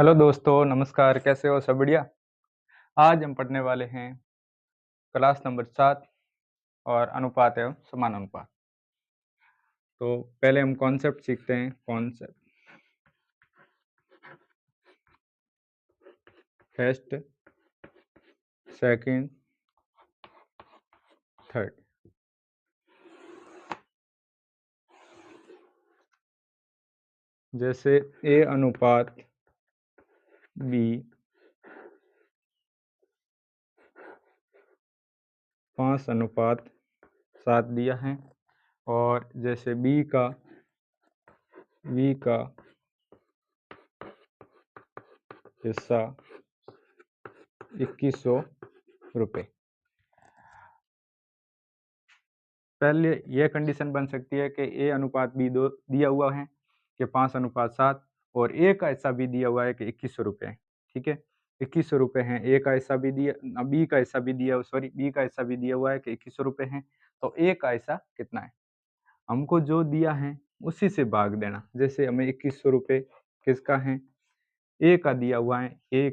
Hello दोस्तों, नमस्कार। कैसे हो? सब बढ़िया? आज हम पढ़ने वाले हैं क्लास नंबर 7 और अनुपात एवं समानुपात। तो पहले हम कॉन्सेप्ट सीखते हैं। Concept first, second, third. जैसे A अनुपात B 5 अनुपात 7 दिया है, और जैसे B का हिस्सा 2100 रुपये। पहले यह कंडीशन बन सकती है कि A अनुपात B 2 दिया हुआ है कि 5 अनुपात 7, और A का हिस्सा भी दिया हुआ है कि 2100 रुपये है। ठीक है, 2100 रुपये हैं। A का हिस्सा भी दिया, B का हिस्सा भी दिया, B का हिस्सा भी दिया हुआ है कि 2100 रुपये हैं। तो A का हिस्सा कितना है? हमको जो दिया है उसी से भाग देना। जैसे हमें 2100 रुपये किसका है? A का दिया हुआ है। A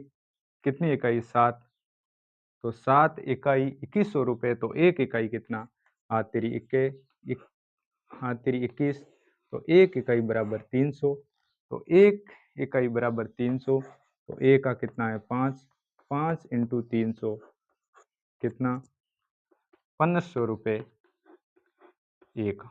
कितनी इकाई? 7। तो 7 इकाई 2100 रुपये, तो 1 इकाई कितना? हाथ तेरी 21, तो 1 इकाई बराबर 300। तो 1 इकाई बराबर 300, तो A का कितना है? 5। 5 इंटू 300 कितना? 1500 रुपये A का।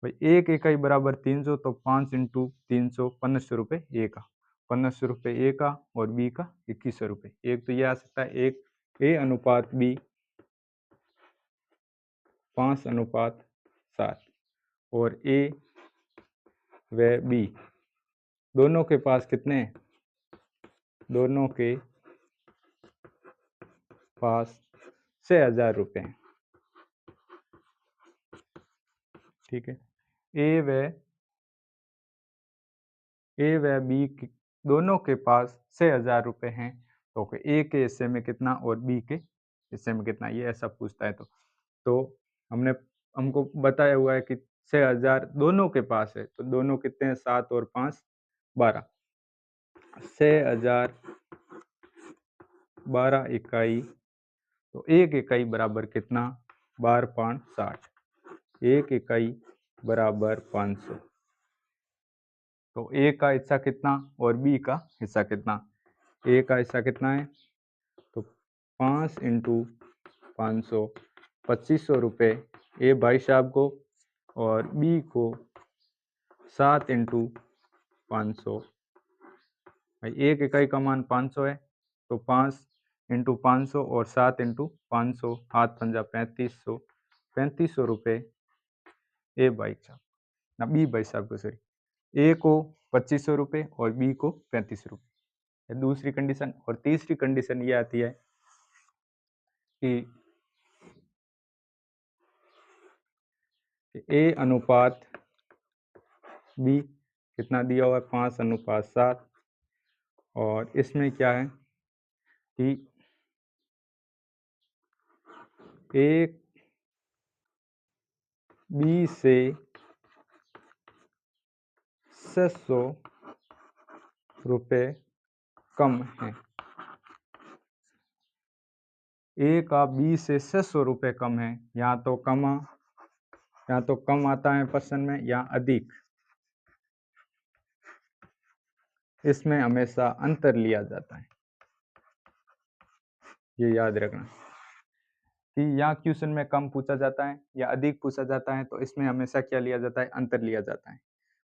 भाई 1 इकाई बराबर 300, तो 5 इंटू 300 1500 रुपये A का। 1500 रुपये A का, और B का 2100 रुपये। एक तो ये आ सकता है, एक A अनुपात B 5 अनुपात 7, और A व B दोनों के पास कितने हैं? दोनों के पास 6000 रुपये हैं। ठीक है, ए व बी दोनों के पास 6000 रुपये हैं। तो A के हिस्से में कितना और B के हिस्से में कितना, ये ऐसा पूछता है। तो हमको बताया हुआ है कि 6000 दोनों के पास है, तो दोनों कितने हैं? 7 और 5 12। 6000 12 इकाई, तो 1 इकाई बराबर कितना? 12 5 60। 1 इकाई बराबर 500। तो A का हिस्सा कितना और B का हिस्सा कितना? A का हिस्सा कितना है? तो 5 इंटू 500 2500 रुपये A भाई साहब को, और B को 7 इंटू 500। भाई 1 इकाई का मान 500 है, तो 5 इंटू 500 और 7 इंटू 500, हाथ पंजा 3500। 3500 रुपये A भाई साहब ना B भाई साहब को, सॉरी, A को 2500 रुपये और B को 3500 रुपये। दूसरी कंडीशन। और तीसरी कंडीशन ये आती है कि A अनुपात B कितना दिया हुआ है? 5 अनुपात 7, और इसमें क्या है कि एक B से 600 रुपये कम है। A का B से 600 रुपये कम है। यहाँ तो कम आता है पर्सन में, या अधिक। इसमें हमेशा अंतर लिया जाता है, ये याद रखना कि यहाँ क्वेश्चन में कम पूछा जाता है या अधिक पूछा जाता है, तो इसमें हमेशा क्या लिया जाता है? अंतर लिया जाता है।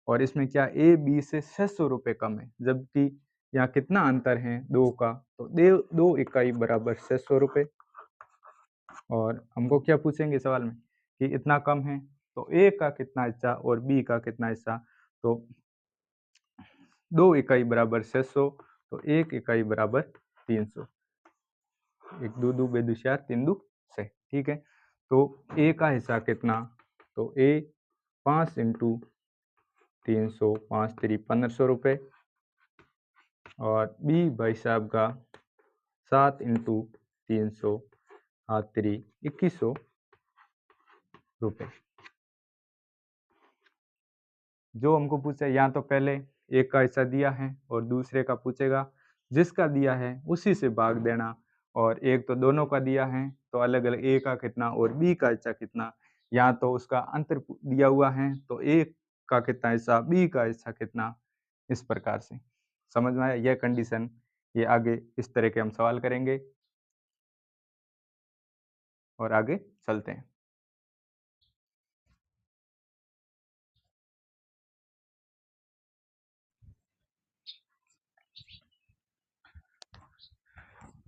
और इसमें क्या A B से 600 रुपये कम है, जबकि यहाँ कितना अंतर है? 2 का। तो 2 इकाई बराबर 600 रुपये। और हमको क्या पूछेंगे सवाल में कि इतना कम है, तो A का कितना हिस्सा और B का कितना हिस्सा? तो 2 इकाई बराबर 600, तो 1 इकाई बराबर 300। 1 2 2 बेदू 4 3 2 6। ठीक है, तो A का हिस्सा कितना? तो A 5 इंटू 300 5 3 1500 रुपये, और B भाई साहब का 7 इंटू 300 हाथ 3 2100 रुपये। जो हमको पूछा या तो पहले एक का हिस्सा दिया है और दूसरे का पूछेगा, जिसका दिया है उसी से भाग देना, और एक तो दोनों का दिया है तो अलग अलग ए का कितना और बी का हिस्सा कितना, या तो उसका अंतर दिया हुआ है तो ए का कितना हिस्सा बी का हिस्सा कितना, इस प्रकार से। समझ में आया यह कंडीशन? ये आगे इस तरह के हम सवाल करेंगे और आगे चलते हैं।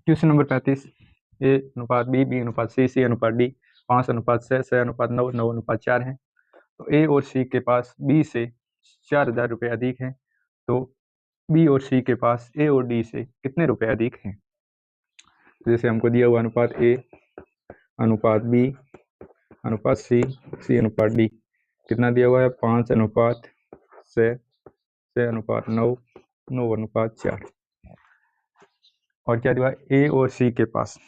क्वेश्चन नंबर 35, ए अनुपात बी अनुपात सी अनुपात डी, 5 अनुपात 6 अनुपात 9 अनुपात 4 है। तो ए और सी के पास बी से 4,000 रुपये अधिक हैं, तो बी और सी के पास ए और डी से कितने रुपए अधिक हैं? जैसे हमको दिया हुआ अनुपात ए अनुपात बी अनुपात सी अनुपात डी, कितना दिया हुआ है? 5 अनुपात 6 अनुपात 9 अनुपात 4। और क्या दिया? ए और सी के पास,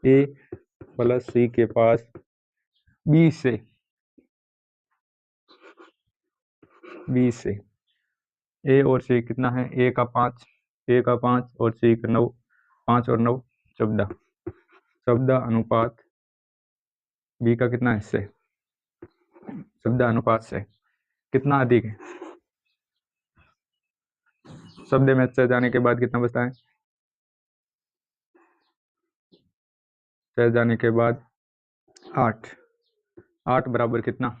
ए प्लस सी के पास बी से ए और सी कितना है? ए का 5 और सी का 9, 5 और 9 14 अनुपात बी का कितना है? 6। 14 अनुपात 6 कितना अधिक है? शब्द में से जाने के बाद कितना बचता है? 6 जाने के बाद 8 बराबर कितना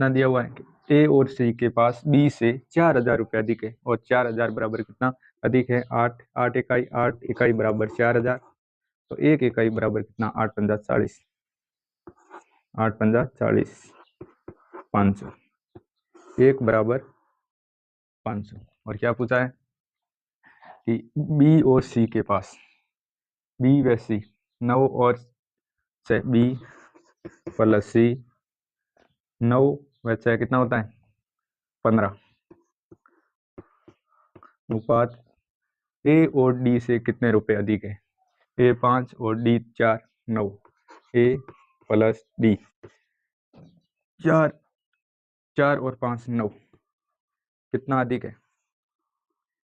दिया हुआ है? ए और सी के पास बी से 4,000 रुपये अधिक है, और 4,000 बराबर कितना अधिक है? 8 इकाई बराबर 4,000, तो 1 इकाई बराबर कितना? 8 पंजा 40, 8 पंजा 40, 500, 1 बराबर 500। और क्या पूछा है कि बी और सी के पास, बी व सी 9 और 6, बी प्लस सी 9 व 6 कितना होता है? 15 अनुपात ए और डी से कितने रुपए अधिक है? ए 5 और डी 4, 9, ए प्लस डी 4 और 5 9, कितना अधिक है?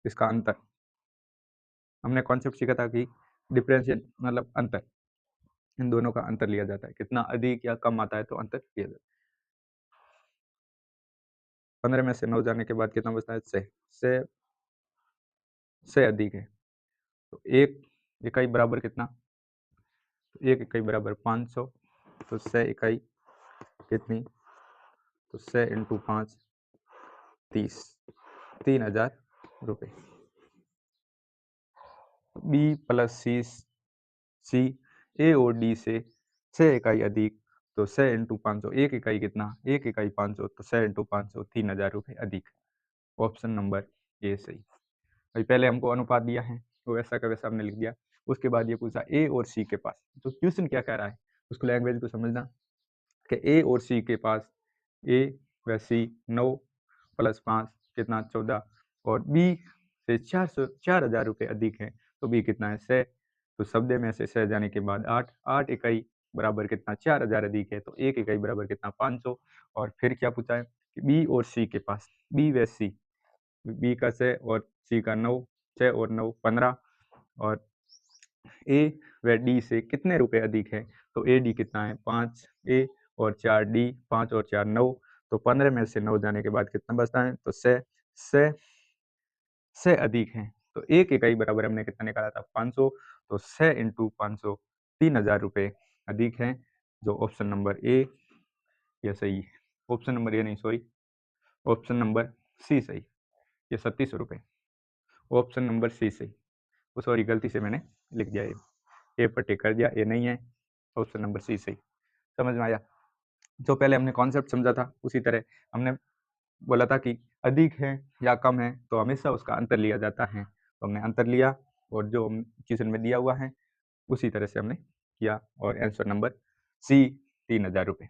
इसका अंतर। हमने कॉन्सेप्ट सीखा था कि डिफरेंशियल मतलब अंतर, इन दोनों का अंतर लिया जाता है, कितना अधिक या कम आता है तो अंतर लिया जाता है। 15 में से 9 जाने के बाद कितना बचता है? 6 से अधिक है, तो 1 इकाई बराबर कितना? 1 इकाई बराबर 500, तो 6 इकाई कितनी? तो 6 इंटू 5 30, 3,000 रुपये। बी प्लस सी ए और डी से 6 इकाई अधिक, तो 6 इंटू 500, 1 इकाई कितना? 1 इकाई 500, तो 6 इंटू 500 3,000 रुपये अधिक। ऑप्शन नंबर ए सही। भाई पहले हमको अनुपात दिया है वो वैसा का वैसा हमने लिख दिया, उसके बाद ये पूछा ए और सी के पास, तो क्वेश्चन क्या कह रहा है उसको लैंग्वेज को समझना कि ए और सी के पास ए व सी 9 प्लस 5 कितना? 14, और बी से 4,000 रुपये अधिक है, तो बी कितना है? 6। तो शब्द में से 6 जाने के बाद 8 इकाई बराबर कितना? 4,000 अधिक है, तो 1 इकाई बराबर कितना? 500। और फिर क्या पूछा है कि बी और सी के पास, बी व सी, बी का 6 और सी का 9, 6 और 9 15, और ए व डी से कितने रुपए अधिक है? तो ए डी कितना है? 5 ए और 4 डी, 5 और 4 9, तो 15 में से 9 जाने के बाद कितना बचता है? तो से अधिक है, तो 1 इकाई बराबर हमने कितना निकाला था? 500, तो 6 इंटू 500 3,000 रुपये अधिक है, जो ऑप्शन नंबर ए ये सही है। ऑप्शन नंबर ए नहीं, सॉरी, ऑप्शन नंबर सी सही, ये 37 रुपये। ऑप्शन नंबर सी सही, वो सॉरी गलती से मैंने लिख दिया, ए पर टिक कर दिया, ए नहीं है, ऑप्शन नंबर सी सही। समझ में आया? जो पहले हमने कॉन्सेप्ट समझा था उसी तरह हमने बोला था कि अधिक है या कम है तो हमेशा उसका अंतर लिया जाता है, तो हमने अंतर लिया और जो क्वेश्चन में दिया हुआ है उसी तरह से हमने किया, और आंसर नंबर सी 3,000 रुपये।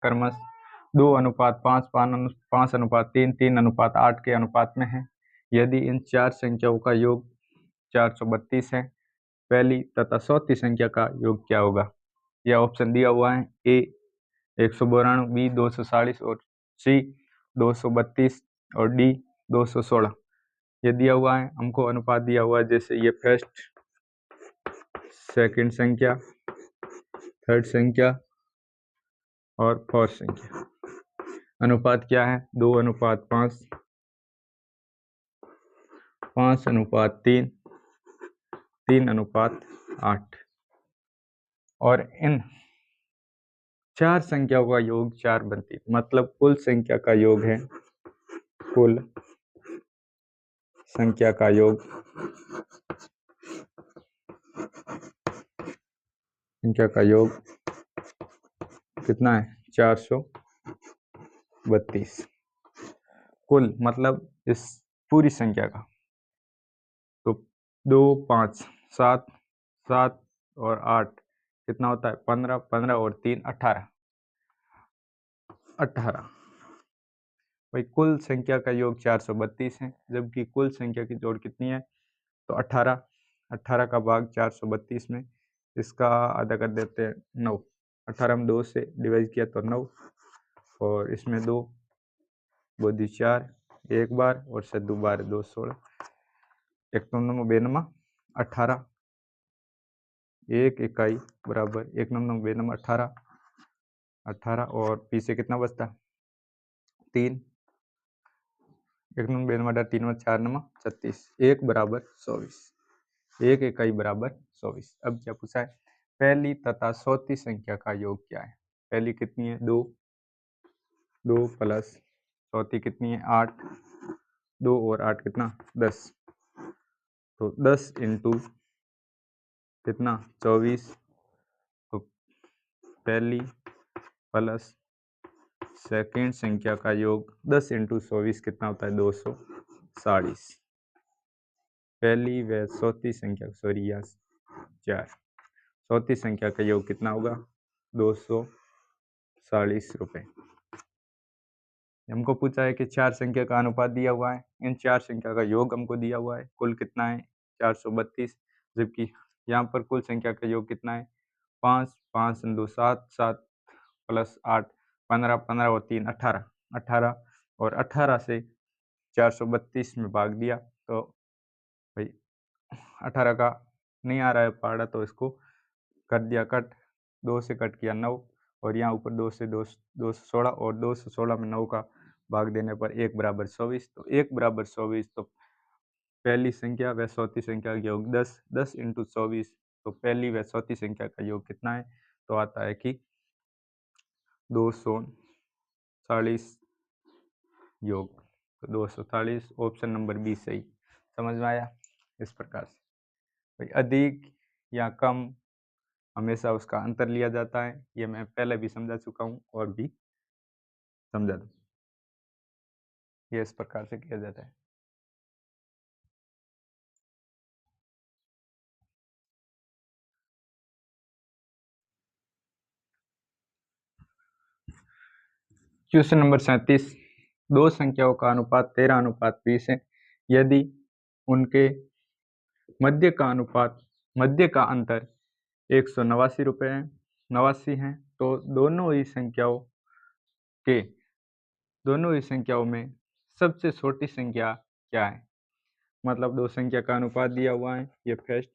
क्रमश 2:5, 5:3, 3:8 के अनुपात में है। यदि इन चार संख्याओं का योग 432 है, पहली तथा चौथी संख्या का योग क्या होगा। यह ऑप्शन दिया हुआ है, ए 192, बी 240 और सी 232 और डी 216। ये दिया हुआ है, हमको अनुपात दिया हुआ है, जैसे ये फर्स्ट, सेकंड संख्या, थर्ड संख्या और फोर्थ संख्या। अनुपात क्या है, 2:5, 5:3, 3:8। और इन चार संख्याओं का योग 4 बनती है, मतलब कुल संख्या का योग है, कुल संख्या का योग, संख्या का योग कितना है, 432। कुल मतलब इस पूरी संख्या का, तो 2, 5, 7, 7 और 8 कितना होता है, 15, 15 और 3 18, 18। भाई कुल संख्या का योग 432 है, जबकि कुल संख्या की जोड़ कितनी है, तो 18। 18 का भाग 432 में, इसका आधा कर देते हैं 9। 18 में 2 से डिवाइड किया तो 9, और इसमें 2 बोधी 4, एक बार और से 2 बार 2 16, 1 9 92, 18, 1 इकाई बराबर 1 9 92, 18, 18 और पीछे कितना बचता, 3, 1 9 92, 3 4 9 36, 1 बराबर 24, 1 इकाई बराबर 24। अब क्या पूछा है, पहली तथा चौथी संख्या का योग क्या है। पहली कितनी है, 2, 2 प्लस चौथी कितनी है, 8, 2 और 8 कितना, 10, तो 10 इंटू कितना, 24, तो पहली प्लस सेकेंड संख्या का योग 10 इंटू 24 कितना होता है, 240। पहली व चौथी संख्या, सॉरी यहाँ 4, चौथी संख्या का योग कितना होगा, 240 रुपये। हमको पूछा है कि चार संख्या का अनुपात दिया हुआ है, इन चार संख्या का योग हमको दिया हुआ है, कुल कितना है 432, जबकि यहाँ पर कुल संख्या का योग कितना है, 5, 5 2 7, 7 प्लस 8 15, 15 और 3 18, 18 और 18 से 432 में भाग दिया, तो भाई 18 का नहीं आ रहा है पहाड़ा, तो इसको कर दिया कट, 2 से कट किया 9, और यहाँ ऊपर 2 से 216, और 216 में 9 का भाग देने पर 1 बराबर 24, तो 1 बराबर 24, तो पहली संख्या व चौथी संख्या का योग 10, 10 इंटू 24, तो पहली व चौथी संख्या का योग कितना है, तो आता है कि 240 योग, तो 240 ऑप्शन नंबर बी सही। समझ में आया। इस प्रकार से भाई अधिक या कम हमेशा उसका अंतर लिया जाता है, ये मैं पहले भी समझा चुका हूँ और भी समझा दूँ, ये इस प्रकार से किया जाता है। क्वेश्चन नंबर 37, दो संख्याओं का अनुपात 13:20 है, यदि उनके मध्य का अंतर 189 रुपये है, 89 है, तो दोनों ही संख्याओं में सबसे छोटी संख्या क्या है। मतलब दो संख्या का अनुपात दिया हुआ है, ये फर्स्ट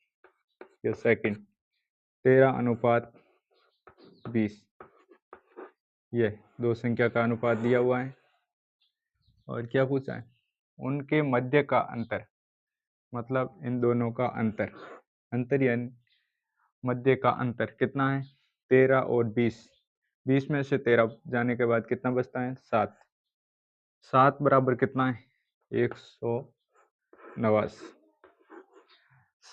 ये सेकंड, 13:20, ये दो संख्या का अनुपात दिया हुआ है। और क्या पूछा है, उनके मध्य का अंतर, मतलब इन दोनों का अंतर यानी मध्य का अंतर कितना है, 13 और 20, 20 में से 13 जाने के बाद कितना बचता है, 7, 7 बराबर कितना है, 189।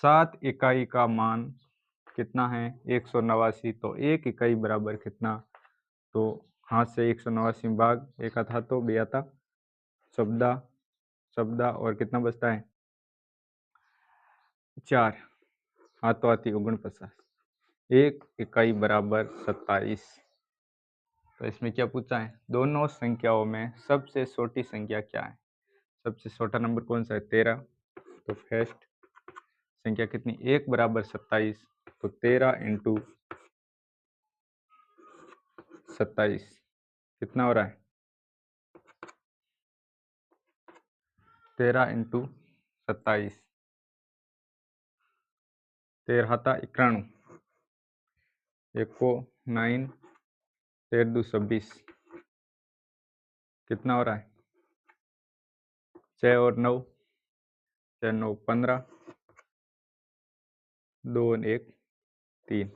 7 इकाई का मान कितना है, 189, तो 1 इकाई बराबर कितना, तो हाथ से 189 भाग एक था तो बया था 14 और कितना बचता है, 4 हाथों हाथी 49, 1 इकाई बराबर 27। तो इसमें क्या पूछा है, दोनों संख्याओं में सबसे छोटी संख्या क्या है। सबसे छोटा नंबर कौन सा है, 13, तो फर्स्ट, संख्या कितनी, 1 बराबर 27, तो 13 इंटू 27 कितना हो रहा है, 13 इंटू 27, 13 हाथा 91, एक को 9, 13 दू 26, कितना हो रहा है, 6 और 9, 6 9 15, 2 1 3,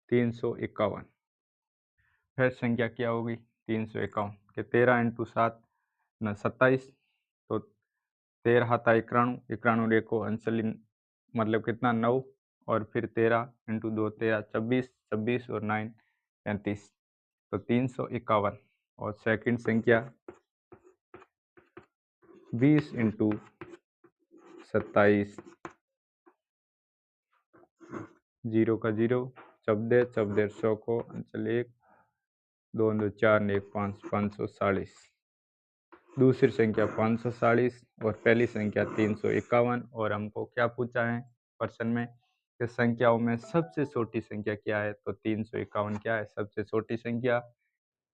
351। फिर संख्या क्या होगी, 351 के 13 इंटू 7 न 27, तो 13 हाथा 91, 91 को अंशली मतलब कितना 9, और फिर 13 इंटू 2 13 26, 26 और 9 35, तो 351। और सेकंड संख्या 20 इंटू 27, 0 का 0, 14 14 100 को अंचल 1, 2 2 4 1 5, 540। दूसरी संख्या 540 और पहली संख्या 351। और हमको क्या पूछा है प्रश्न में कि संख्याओं में सबसे छोटी संख्या क्या है, तो 351 क्या है, सबसे छोटी संख्या।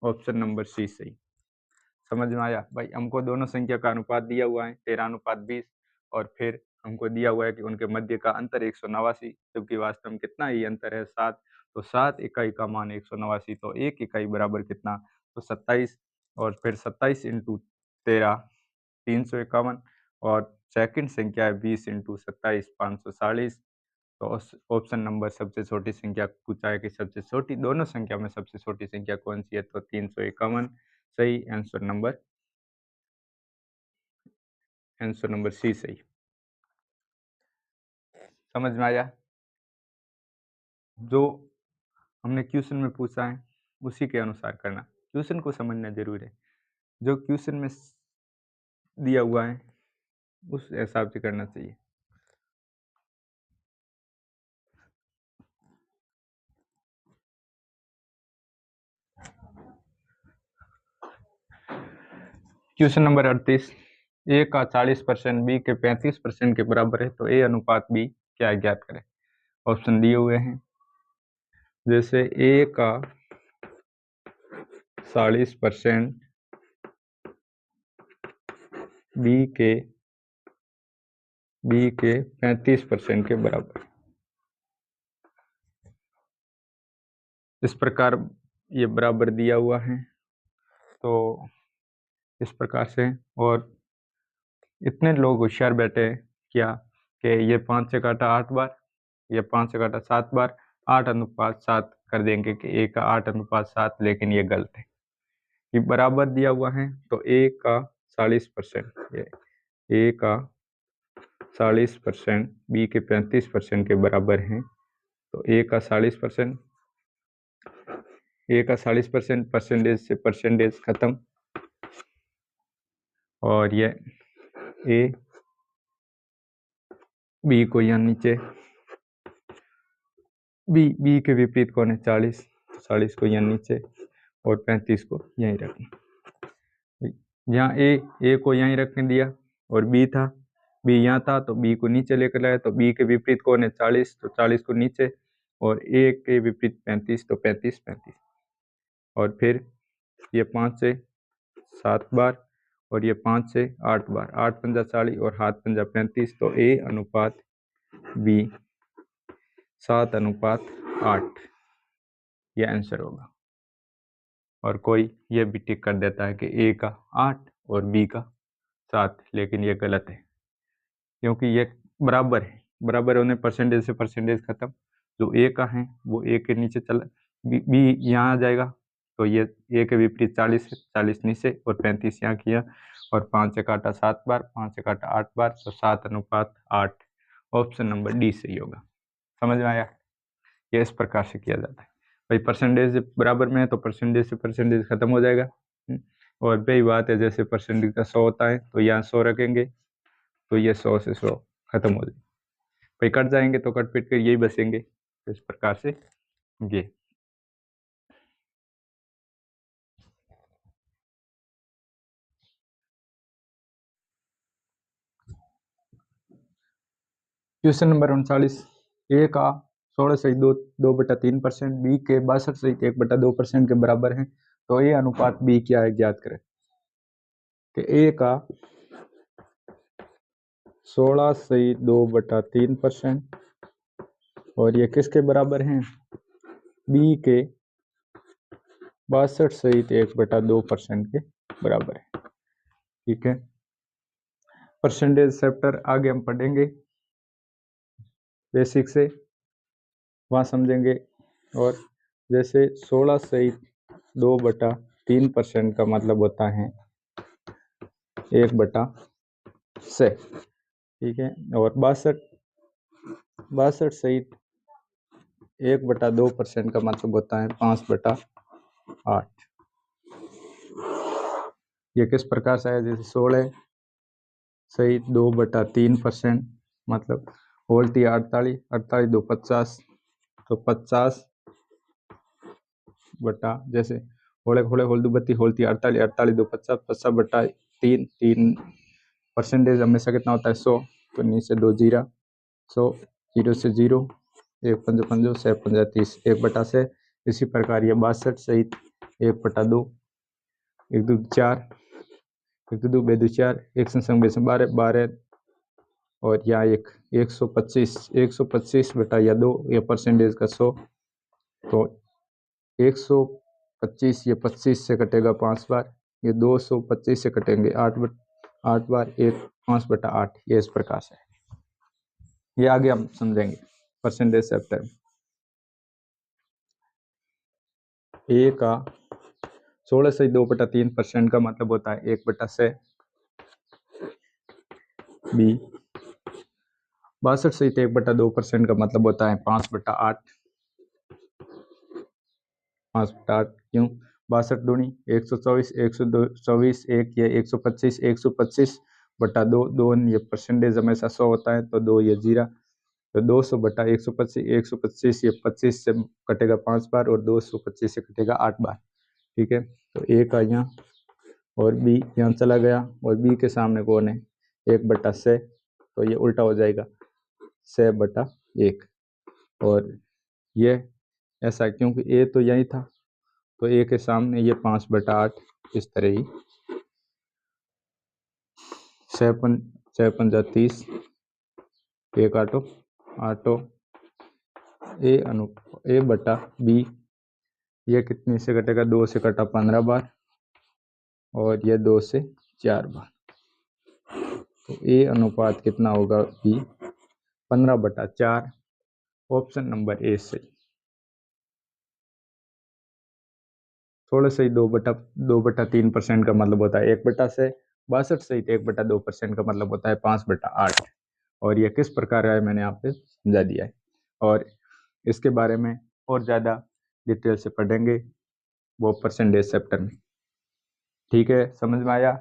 ऑप्शन नंबर सी सही। समझ में आया भाई। हमको दोनों संख्या का अनुपात दिया हुआ है 13:20, और फिर हमको दिया हुआ है कि उनके मध्य का अंतर 189, जबकि वास्तव में कितना ही अंतर है 7, तो 7 इकाई का मान 189, तो 1 इकाई बराबर कितना, तो 27, और फिर 27 इंटू 13 351, और सेकंड संख्या है 20 इंटू 27 540। तो ऑप्शन नंबर सबसे छोटी संख्या पूछा है कि सबसे छोटी दोनों संख्या में सबसे छोटी संख्या कौन सी है, तो 351 सही। आंसर नंबर सी सही। समझ में आया। जो हमने क्वेश्चन में पूछा है उसी के अनुसार करना, क्वेश्चन को समझना जरूर है, जो क्वेश्चन में दिया हुआ है उस हिसाब से करना चाहिए। क्वेश्चन नंबर 38, ए का 40% बी के 35% के बराबर है, तो ए अनुपात बी क्या है ज्ञात करें। ऑप्शन दिए हुए हैं, जैसे ए का 40% बी के 35% के बराबर, इस प्रकार ये बराबर दिया हुआ है, तो इस प्रकार से। और इतने लोग होशियार बैठे हैं क्या कि ये 5 से काटा 8 बार, ये 5 से काटा 7 बार, 8:7 कर देंगे कि ए का 8:7, लेकिन ये गलत है। ये बराबर दिया हुआ है, तो ए का 40%, ए का 40% बी के 35% के बराबर है, तो ए का 40%, ए का 40%, परसेंटेज से परसेंटेज खत्म, और ये ए बी को यहाँ नीचे, बी के विपरीत कौन है 40, तो 40 को यहाँ नीचे और 35 को यहीं रखना। यहाँ ए को यहीं रखने दिया, और बी था, बी यहाँ था तो बी को नीचे लेकर लाया, तो बी के विपरीत कौन है 40, तो 40 को नीचे, और ए के विपरीत 35, तो 35 35, और फिर ये 5 से 7 बार, और ये 5 से 8 बार, 8 पंजा 40 और 7 पंजा 35, तो ए अनुपात बी 7:8, ये आंसर होगा। और कोई ये भी टिक कर देता है कि ए का 8 और बी का 7, लेकिन ये गलत है, क्योंकि ये बराबर है, बराबर होने परसेंटेज से परसेंटेज खत्म। जो ए का है वो ए के नीचे चला, बी यहाँ आ जाएगा, तो ये ए के विपरीत 40 है, 40 नीचे और 35 यहाँ किया, और 5 से काटा 7 बार, 5 से काटा 8 बार, तो 7:8। ऑप्शन नंबर डी सही होगा। समझ में आया। ये इस प्रकार से किया जाता है भाई। परसेंटेज बराबर में है तो परसेंटेज से परसेंटेज खत्म हो जाएगा। और वही बात है, जैसे परसेंटेज का 100 होता है तो यहाँ 100 रखेंगे, तो ये 100 से 100 खत्म हो जाएगा भाई। कट जाएंगे तो कट पिट कर यही बचेंगे, तो इस प्रकार से ये। क्वेश्चन नंबर 39, ए का 16.2/3%, बी के 62.1/2% के बराबर है, तो ए अनुपात बी क्या है ज्ञात करें। कि ए का 16.2/3% और ये किसके बराबर हैं, बी के 62.1/2% के बराबर है। ठीक है, परसेंटेज चैप्टर आगे हम पढ़ेंगे बेसिक से, वहाँ समझेंगे। और जैसे 16.2/3% का मतलब होता है 1/6। ठीक है, और 62.1/2% का मतलब होता है 5/8। ये किस प्रकार से है, जैसे 16.2/3% मतलब होल्टी 48, 48 2 50, तो 50 बटा, जैसे होले होले होल दो बत्ती होलती 48, 48 2 50, 50/3, 3 परसेंटेज हमेशा कितना होता है 100, तो नीचे 2 जीरा, 100 0 से 0, 1 पंजो पंजो 6 पंजा 30, 1/6। इसी प्रकार ये 62 सहित 1/2, 1 2 4, 1 2 2 4, 1 संग 12 12, और यहाँ 125 बटा या 2, ये परसेंटेज का 100, तो 125 ये 25 से कटेगा 5 बार, ये 225 से कटेंगे 8 बार, 5/8, ये इस प्रकार से है। ये आगे हम समझेंगे परसेंटेज चैप्टर में। ए का 16.2/3% का मतलब होता है 1/6। बी 62.1/2% का मतलब होता है 5/8। 5/8 क्यों, 62 दूनी 124, 124 1 ये 125, 125/2, 2 ये परसेंटेज हमेशा 100 होता है, तो 2 ये जीरा, तो 200/125, 125 ये 25 से कटेगा 5 बार, और 225 से कटेगा 8 बार। ठीक है, तो ए का यहाँ और बी यहाँ चला गया, और बी के सामने कौन है 1/6, तो ये उल्टा हो जाएगा 6/1, और ये ऐसा क्योंकि ए तो यही था, तो ए के सामने ये 5/8, इस तरह ही 6 पंजा 30, 1 आटो आटो, ए बटा बी, ये कितने से कटेगा 2 से कटा 15 बार, और ये 2 से 4 बार, तो ए अनुपात कितना होगा बी 15/4। ऑप्शन नंबर ए सही। 16.2/3% का मतलब होता है 1/6, 62.1/2% का मतलब होता है 5/8, और यह किस प्रकार है मैंने आप पे समझा दिया है, और इसके बारे में और ज़्यादा डिटेल से पढ़ेंगे वो परसेंटेज चैप्टर में। ठीक है, समझ में आया,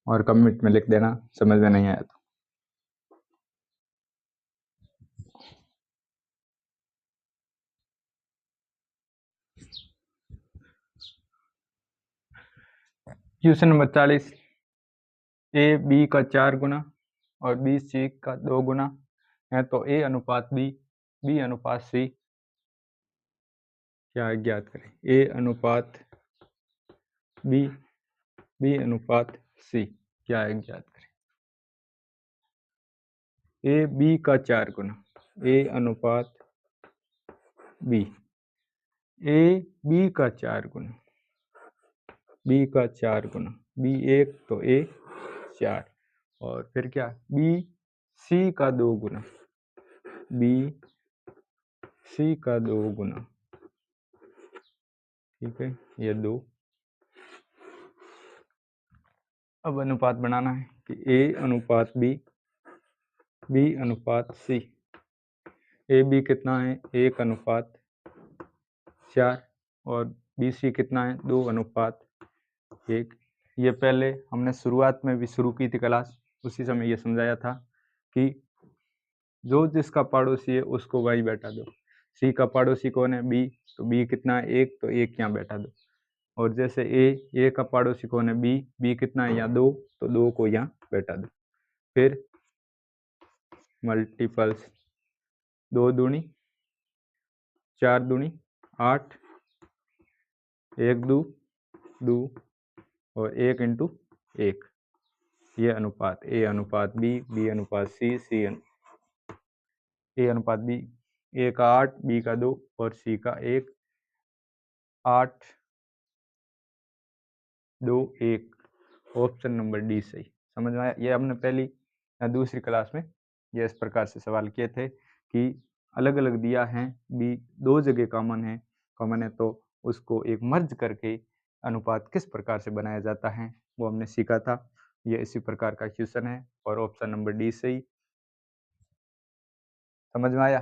और कमेंट में लिख देना समझ में नहीं आया तो। क्वेश्चन नंबर 40, ए बी का 4 गुना और बी सी का 2 गुना है, तो ए अनुपात बी अनुपात सी क्या है ज्ञात करें। ए अनुपात बी अनुपात सी क्या है ज्ञात करें। ए बी का 4 गुना, ए अनुपात बी, ए बी का 4 गुना, बी का 4 गुना, बी 1 तो ए 4, और फिर क्या बी सी का 2 गुना, बी सी का 2 गुना। ठीक है, ये 2। अब अनुपात बनाना है कि ए अनुपात बी अनुपात सी, ए बी कितना है 1/4, और बी सी कितना है 2/1। ये पहले हमने शुरुआत में भी शुरू की थी क्लास, उसी समय ये समझाया था कि जो जिसका पड़ोसी है उसको वही बैठा दो। सी का पड़ोसी कौन है बी, तो बी कितना है 1, तो 1 यहाँ बैठा दो। और जैसे ए का पड़ोसी कौन है बी कितना है यहाँ 2, तो 2 को यहाँ बैठा दो। फिर मल्टीपल्स 2 दूनी 4 दूनी 8, 1 दो 2 और 1 इंटू 1, ये अनुपात ए अनुपात बी अनुपात सी ए अनुपात बी, ए का 8, बी का 2 और सी का 1, 8 2 1, ऑप्शन नंबर डी सही। समझ में आया? ये हमने पहली या दूसरी क्लास में ये इस प्रकार से सवाल किए थे कि अलग अलग दिया है, बी 2 जगह कॉमन है तो उसको एक मर्ज करके अनुपात किस प्रकार से बनाया जाता है वो हमने सीखा था। ये इसी प्रकार का क्वेश्चन है और ऑप्शन नंबर डी सही। समझ में आया?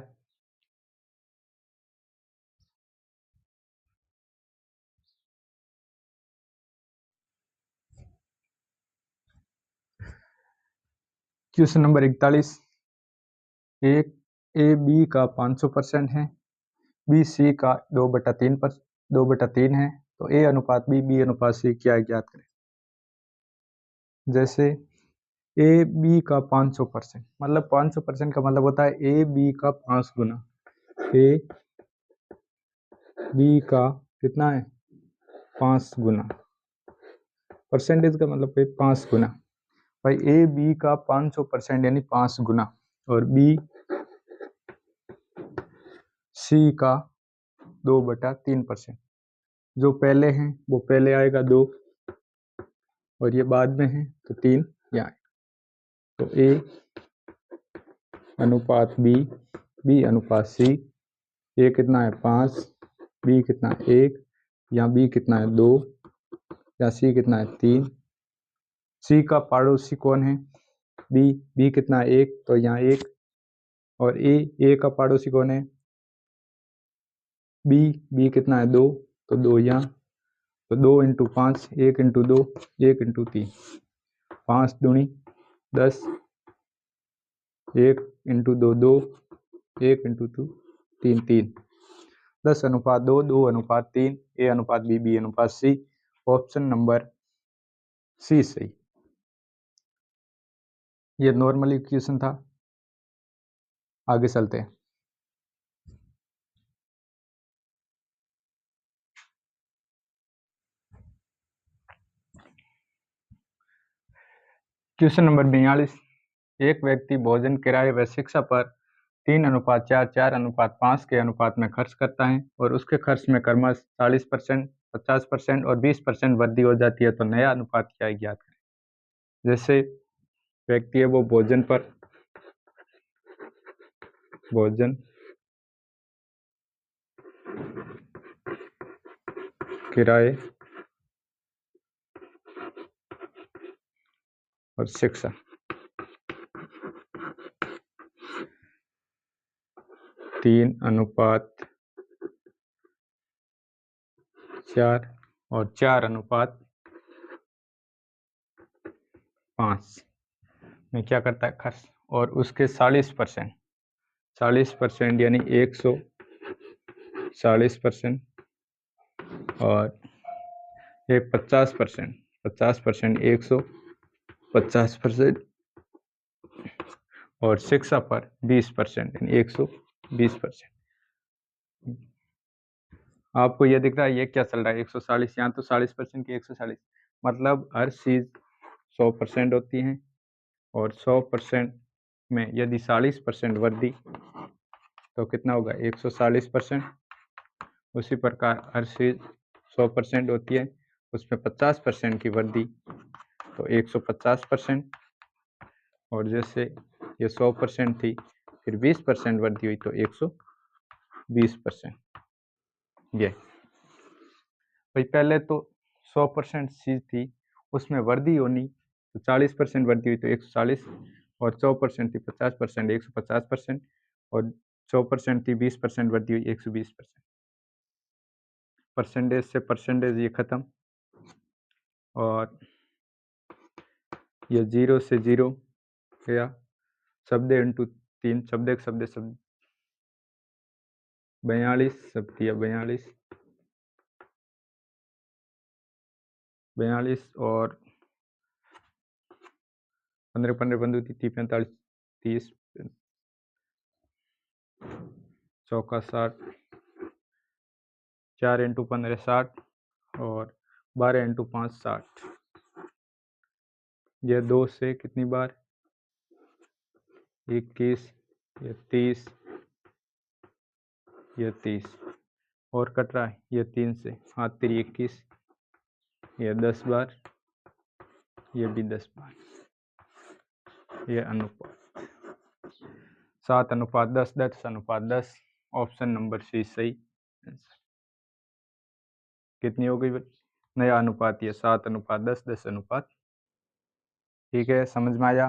क्वेश्चन नंबर 41, एक ए बी का 500% है, बी सी का 2/3 है, तो ए अनुपात बी अनुपात सी क्या है ज्ञात करें। जैसे ए बी का 500%, मतलब 500% का मतलब होता है ए बी का 5 गुना, ए बी का कितना है 5 गुना, परसेंटेज का मतलब 5 गुना। भाई ए बी का 500% यानी 5 गुना, और बी सी का 2/3%। जो पहले हैं वो पहले आएगा 2 और ये बाद में है तो 3 यहाँ आएगा। तो ए अनुपात बी अनुपात सी, ए कितना है 5, बी कितना है 1, या बी कितना है 2, या सी कितना है 3। सी का पड़ोसी कौन है बी कितना है 1 तो यहाँ 1, और ए का पड़ोसी कौन है बी कितना है 2 तो 2 यहाँ, तो 2 इंटू 5, 1 इंटू 2, 1 इंटू 3, 5 दूनी 10, 1 इंटू 2 2, 1 इंटू 2 3 3, 10 अनुपात 2 2 अनुपात 3, ए अनुपात बी अनुपात सी, ऑप्शन नंबर सी सही। ये नॉर्मल इक्वेशन था। आगे चलते हैं। क्वेश्चन नंबर 42, एक व्यक्ति भोजन किराए व शिक्षा पर 3:4 4:5 के अनुपात में खर्च करता है और उसके खर्च में क्रमशः 40%, 50% और 20% वृद्धि हो जाती है, तो नया अनुपात क्या है ज्ञात करें। जैसे व्यक्ति है वो भोजन किराए और शिक्षा 3:4 और 4:5 में क्या करता है खर्च, और उसके 40% यानी 140%, और एक 50% 150% और शिक्षा पर 20% यानी 120%। आपको ये दिख रहा है ये क्या चल रहा है 140, यहाँ तो 40% की 140, मतलब हर चीज 100% होती है, और 100% में यदि 40% वृद्धि तो कितना होगा 140%। उसी प्रकार हर चीज 100% होती है, उसमें 50% की वृद्धि तो 150%, और जैसे ये 100% थी फिर 20% वृद्धि हुई तो 120%। ये भाई पहले तो 100% चीज थी उसमें वृद्धि होनी तो 40% वृद्धि हुई तो 140, और 100% थी 50% 150%, और 100% थी 20% वृद्धि हुई 120%। परसेंटेज से परसेंटेज ये खत्म, और ये 0 से 0 गया, शब्द इंटू 3, शब्द 42 शब्द दिया 42 और 15 15 15 30 45 30 चौका 60, 4 इंटू 15 60 और 12 इंटू 5 60। यह 2 से कितनी बार 21, यह 30, यह 30 और कट रहा है यह 3 से 7 3 21, यह 10 बार, यह भी 10 बार। यह अनुपात 7:10, 10:10। ऑप्शन नंबर सी सही आंसर। कितनी हो गई नया अनुपात, ये 7:10, 10:10। ठीक है, समझ में आया।